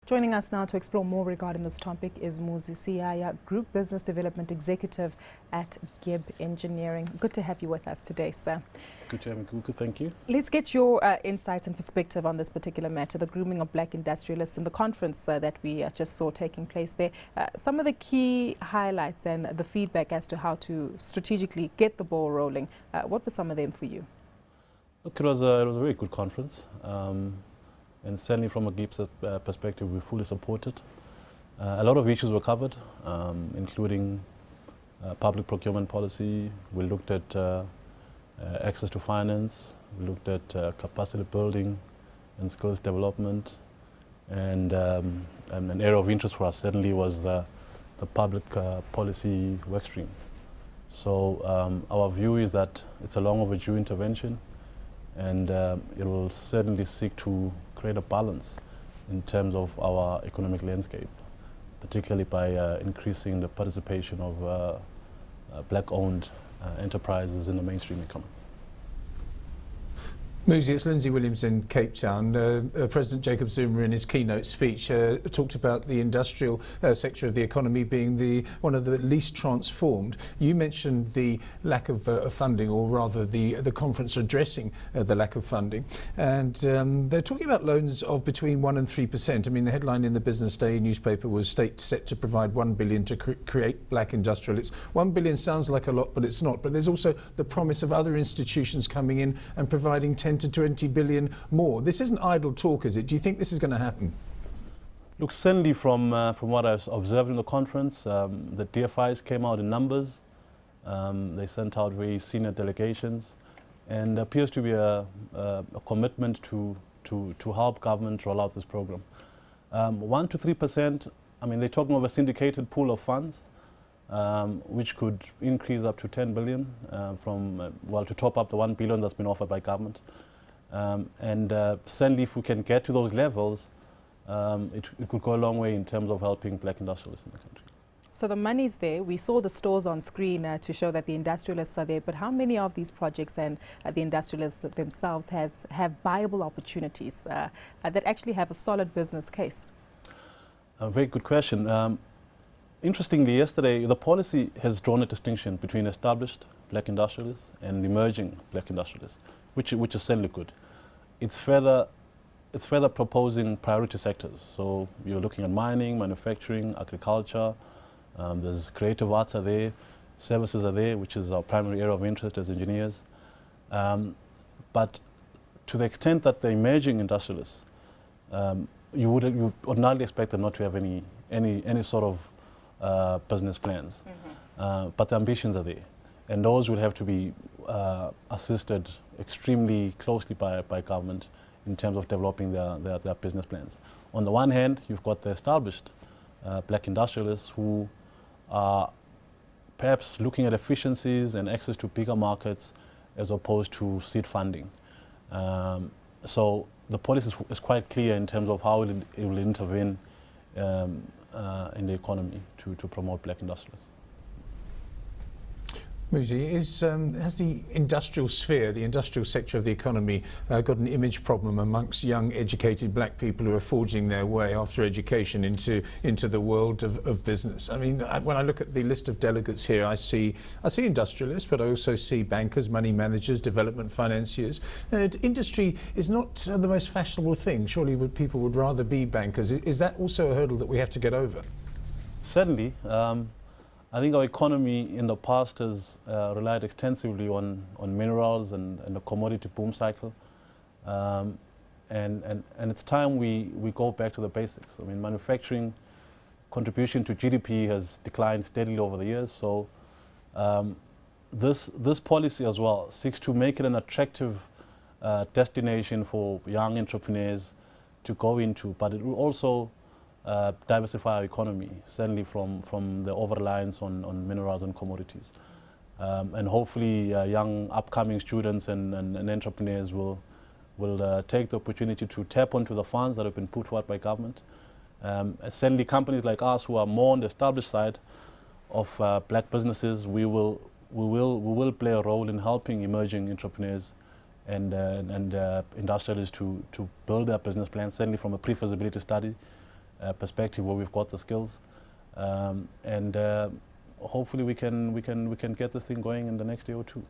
Joining us now to explore more regarding this topic is Muzi Siyaya, Group Business Development Executive at GIBB Engineering. Good to have you with us today, sir. Good to have me, Gugu. Thank you. Let's get your insights and perspective on this particular matter, the grooming of black industrialists and the conference that we just saw taking place there. Some of the key highlights and the feedback as to how to strategically get the ball rolling. What were some of them for you? Look, it was a very good conference. And certainly from a GIBB's perspective, we fully support it. A lot of issues were covered, including public procurement policy. We looked at access to finance. We looked at capacity building and skills development. And an area of interest for us certainly was the public policy workstream. So our view is that it's a long overdue intervention, and it will certainly seek to create a balance in terms of our economic landscape, particularly by increasing the participation of black-owned enterprises in the mainstream economy. Muzi, it's Lindsay Williams in Cape Town. President Jacob Zuma in his keynote speech talked about the industrial sector of the economy being one of the least transformed. You mentioned the lack of funding, or rather the conference addressing the lack of funding. And they're talking about loans of between 1% and 3%. I mean, the headline in the Business Day newspaper was state set to provide 1 billion to create black industrialists. 1 billion sounds like a lot, but it's not. But there's also the promise of other institutions coming in and providing 10 to 20 billion more. This isn't idle talk, is it? Do you think this is going to happen? Look, certainly from what I observed in the conference, the DFIs came out in numbers. They sent out very senior delegations, and there appears to be a commitment to help government roll out this program. 1 to 3%, I mean, they're talking of a syndicated pool of funds, which could increase up to 10 billion to top up the 1 billion that's been offered by government. Certainly if we can get to those levels, it could go a long way in terms of helping black industrialists in the country. So the money's there. We saw the stores on screen to show that the industrialists are there, but how many of these projects and the industrialists themselves have viable opportunities that actually have a solid business case? A very good question. Interestingly, yesterday, the policy has drawn a distinction between established black industrialists and emerging black industrialists, which is certainly good. It's further proposing priority sectors. So you're looking at mining, manufacturing, agriculture. There's creative arts are there, services are there, which is our primary area of interest as engineers. But to the extent that the emerging industrialists, you would ordinarily expect them not to have any sort of business plans, but the ambitions are there, and those will have to be assisted extremely closely by government in terms of developing their business plans. On the one hand, you've got the established black industrialists who are perhaps looking at efficiencies and access to bigger markets as opposed to seed funding. So the policy is quite clear in terms of how it will intervene in the economy to promote black industrialists. Muzi, has the industrial sphere, the industrial sector of the economy, got an image problem amongst young, educated black people who are forging their way after education into the world of business? I mean, when I look at the list of delegates here, I see industrialists, but I also see bankers, money managers, development financiers. Industry is not the most fashionable thing. Surely people would rather be bankers. Is that also a hurdle that we have to get over? Certainly. I think our economy in the past has relied extensively on minerals and the commodity boom cycle. And it's time we go back to the basics. I mean, manufacturing contribution to GDP has declined steadily over the years. So this policy as well seeks to make it an attractive destination for young entrepreneurs to go into, but it will also diversify our economy, certainly from the over-reliance on minerals and commodities. And hopefully young upcoming students and entrepreneurs will take the opportunity to tap onto the funds that have been put forward by government. Certainly companies like us who are more on the established side of black businesses, we will play a role in helping emerging entrepreneurs and industrialists to build their business plans, certainly from a pre-feasibility study perspective where we've got the skills, and hopefully we can get this thing going in the next year or two.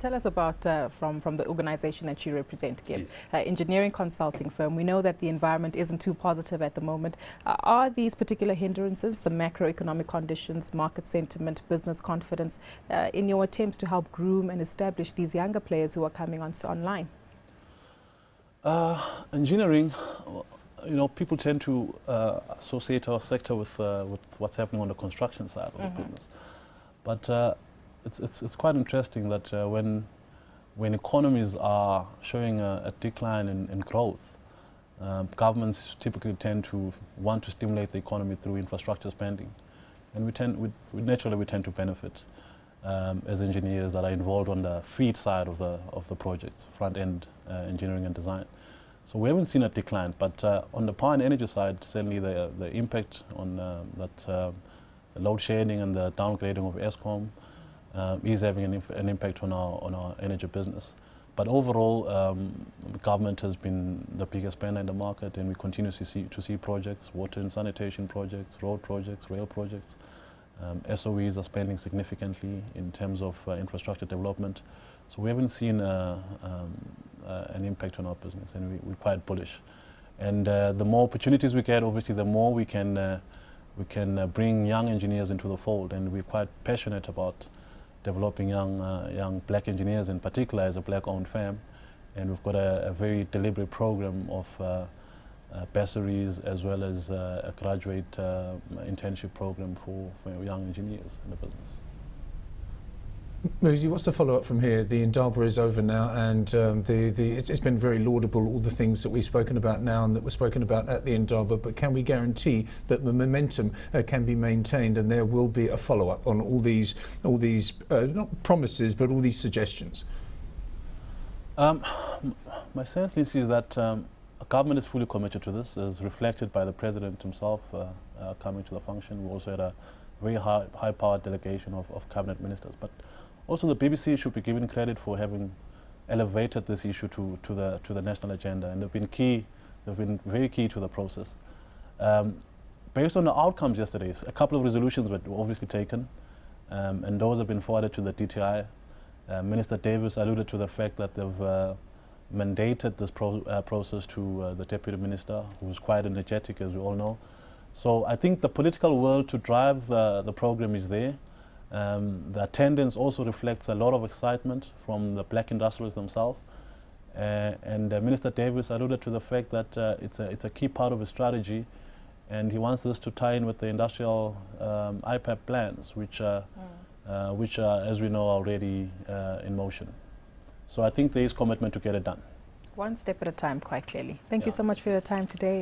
Tell us about, from the organization that you represent, GIBB, Yes. engineering consulting firm. We know that the environment isn't too positive at the moment. Are these particular hindrances, the macroeconomic conditions, market sentiment, business confidence, in your attempts to help groom and establish these younger players who are coming online? Engineering, you know, people tend to associate our sector with what's happening on the construction side of the business. But it's quite interesting that when economies are showing a decline in growth, governments typically tend to want to stimulate the economy through infrastructure spending, and we naturally tend to benefit as engineers that are involved on the feed side of the projects, front end engineering and design. So we haven't seen a decline, but on the power and energy side, certainly the impact on the load shedding and the downgrading of ESCOM is having an impact on our energy business. But overall, government has been the biggest spender in the market, and we continue to see projects, water and sanitation projects, road projects, rail projects. SOEs are spending significantly in terms of infrastructure development. So we haven't seen an impact on our business, and we're quite bullish. And the more opportunities we get, obviously, the more we can bring young engineers into the fold, and we're quite passionate about developing young black engineers, in particular as a black-owned firm. And we've got a very deliberate program of bursaries as well as a graduate internship program for young engineers in the business. Muzi, what's the follow-up from here? The Indaba is over now, and it's been very laudable, all the things that we've spoken about now and that were spoken about at the Indaba, but can we guarantee that the momentum can be maintained and there will be a follow-up on all these not promises, but all these suggestions? My sense, Lindsay, is that government is fully committed to this, as reflected by the President himself coming to the function. We also had a very high-powered delegation of cabinet ministers. But also the BBC should be given credit for having elevated this issue to the national agenda, and they've been very key to the process. Based on the outcomes yesterday, a couple of resolutions were obviously taken, and those have been forwarded to the DTI. Minister Davis alluded to the fact that they've mandated this process to the Deputy Minister, who's quite energetic, as we all know. So I think the political will to drive the program is there. The attendance also reflects a lot of excitement from the black industrialists themselves. And Minister Davis alluded to the fact that it's a key part of his strategy, and he wants this to tie in with the industrial IPAP plans, which are, as we know, already in motion. So I think there is commitment to get it done. One step at a time, quite clearly. Thank you so much for your time today.